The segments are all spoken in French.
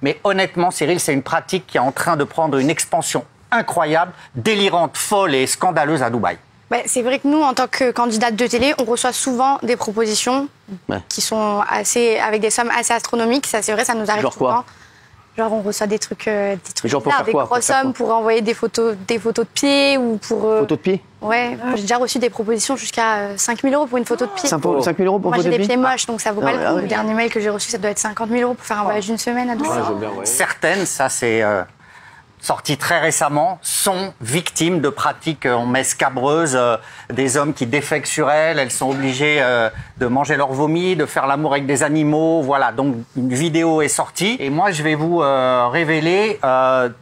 Mais honnêtement, Cyril, c'est une pratique qui est en train de prendre une expansion incroyable, délirante, folle et scandaleuse à Dubaï. C'est vrai que nous, en tant que candidate de télé, on reçoit souvent des propositions qui sont avec des sommes assez astronomiques. Ça, c'est vrai, ça nous arrive souvent. Genre, on reçoit des trucs genre pour bizarres, des grosses sommes pour envoyer des photos de pied ou pour... Photos de pied? Ouais, j'ai déjà reçu des propositions jusqu'à 5 000 € pour une photo de pied. 5 000 € pour une photo de pied? Moi, j'ai des pieds moches, donc ça vaut pas le coup. Le dernier mail que j'ai reçu, ça doit être 50 000 € pour faire un voyage d'une semaine à Dubaï. Certaines, ça c'est sorti très récemment, sont victimes de pratiques scabreuses, des hommes qui défèquent sur elles, elles sont obligées de manger leur vomi, de faire l'amour avec des animaux, voilà. Donc une vidéo est sortie et moi je vais vous révéler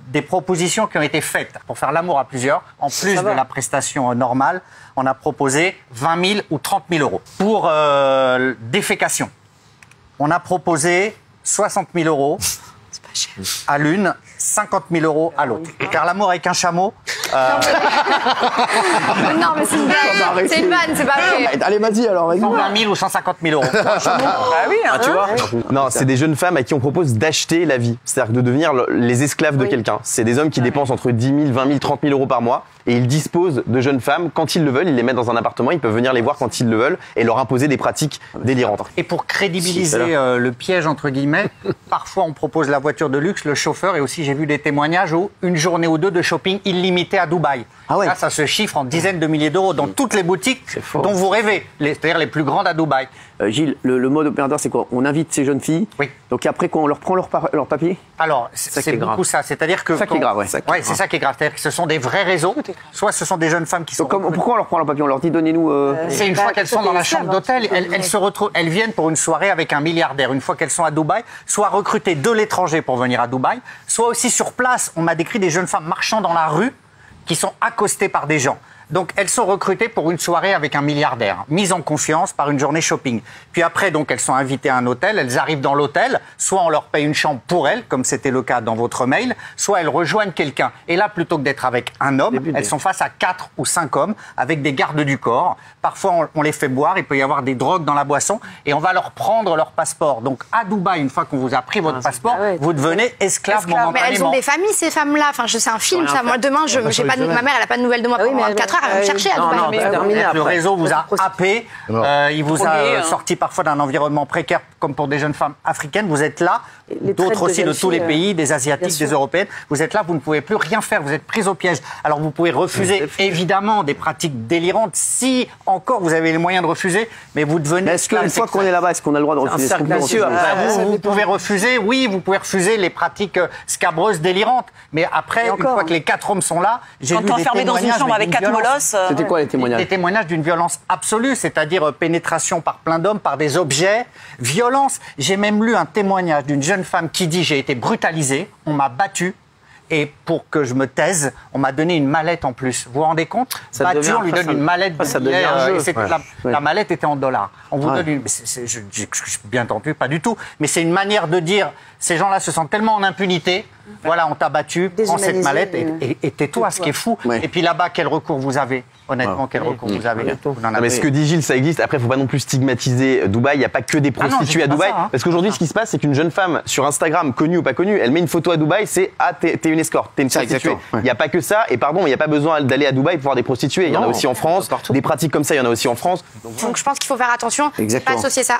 des propositions qui ont été faites pour faire l'amour à plusieurs, en plus de la prestation normale. On a proposé 20 000 ou 30 000 € pour défécation. On a proposé 60 000 € à l'une, 50 000 € à l'autre. Faire l'amour avec un chameau. Non, mais c'est une vanne. C'est une vanne, c'est pas vrai. Allez, vas-y alors. 120 000 ou 150 000 €. Tu vois. Non, c'est des jeunes femmes à qui on propose d'acheter la vie. C'est-à-dire de devenir les esclaves de quelqu'un. C'est des hommes qui dépensent entre 10 000, 20 000, 30 000 € par mois. Et ils disposent de jeunes femmes quand ils le veulent. Ils les mettent dans un appartement. Ils peuvent venir les voir quand ils le veulent et leur imposer des pratiques délirantes. Et pour crédibiliser le piège, entre guillemets, parfois on propose la voiture de luxe, le chauffeur, et aussi j'ai vu des témoignages où une journée ou deux de shopping illimité à Dubaï. Là, ça se chiffre en dizaines de milliers d'euros dans toutes les boutiques dont vous rêvez, c'est-à-dire les plus grandes à Dubaï. Gilles, le mode opératoire, c'est quoi? On invite ces jeunes filles. Oui. Donc après, quoi, on leur prend leur papier? Alors, c'est beaucoup ça. C'est-à-dire que... C'est ça qui est grave, c'est ça qui est grave. C'est-à-dire que ce sont des vrais réseaux. Soit ce sont des jeunes femmes qui sont... Pourquoi on leur prend leur papier? On leur dit, donnez-nous... C'est une fois qu'elles sont dans la chambre d'hôtel, elles se retrouvent, elles viennent pour une soirée avec un milliardaire. Une fois qu'elles sont à Dubaï, soit recrutées de l'étranger pour venir à Dubaï, soit aussi sur place. On m'a décrit des jeunes femmes marchant dans la rue qui sont accostées par des gens. Donc, elles sont recrutées pour une soirée avec un milliardaire, mises en confiance par une journée shopping. Puis après, donc, elles sont invitées à un hôtel, elles arrivent dans l'hôtel, soit on leur paye une chambre pour elles, comme c'était le cas dans votre mail, soit elles rejoignent quelqu'un. Et là, plutôt que d'être avec un homme, elles sont face à 4 ou 5 hommes, avec des gardes du corps. Parfois, on les fait boire, il peut y avoir des drogues dans la boisson, et on va leur prendre leur passeport. Donc, à Dubaï, une fois qu'on vous a pris votre passeport, vous devenez esclave momentanément. Mais elles ont des familles, ces femmes-là. Enfin, c'est un film, ça. Moi, demain, ma mère, elle n'a pas de nouvelles de moi pendant 24 heures, elle va me chercher à Dubaï. Le réseau vous a happé, il vous a sorti parfois d'un environnement précaire, comme pour des jeunes femmes africaines. Vous êtes là, d'autres aussi de tous les pays, des Asiatiques, des Européennes. Vous êtes là, vous ne pouvez plus rien faire, vous êtes pris au piège. Alors vous pouvez refuser, évidemment, des pratiques délirantes, si encore vous avez les moyens de refuser, mais vous devenez... Est-ce qu'une fois qu'on est là-bas, est-ce qu'on a le droit de refuser? Vous pouvez refuser, oui, vous pouvez refuser les pratiques scabreuses, délirantes. Mais après, une fois que les 4 hommes sont là, j'ai vu des enfermé dans une chambre avec 4 molosses. C'était quoi les témoignages? Des témoignages d'une violence absolue, c'est-à-dire pénétration par plein d'hommes, par des objets, violence. J'ai même lu un témoignage d'une jeune femme qui dit « J'ai été brutalisée, on m'a battue, et pour que je me taise, on m'a donné une mallette en plus. » Vous vous rendez compte? Battue, on lui donne une mallette de billets, la mallette était en dollars. On vous donne une... Je bien entendu, pas du tout. Mais c'est une manière de dire, ces gens-là se sentent tellement en impunité, voilà, on t'a battu, prends cette mallette et tais-toi, ce qui est fou. Et puis là-bas, quel recours vous avez? Honnêtement, quel recours vous avez? Mais ce que dit Gilles, ça existe. Après, il ne faut pas non plus stigmatiser Dubaï. Il n'y a pas que des prostituées à Dubaï. Parce qu'aujourd'hui, ce qui se passe, c'est qu'une jeune femme sur Instagram, connue ou pas connue, elle met une photo à Dubaï, c'est « Ah, t'es une escorte, t'es une prostituée ». Il n'y a pas que ça. Et pardon, mais il n'y a pas besoin d'aller à Dubaï pour voir des prostituées. Il y en a aussi en France. Des pratiques comme ça, il y en a aussi en France. Donc je pense qu'il faut faire attention, pas associer ça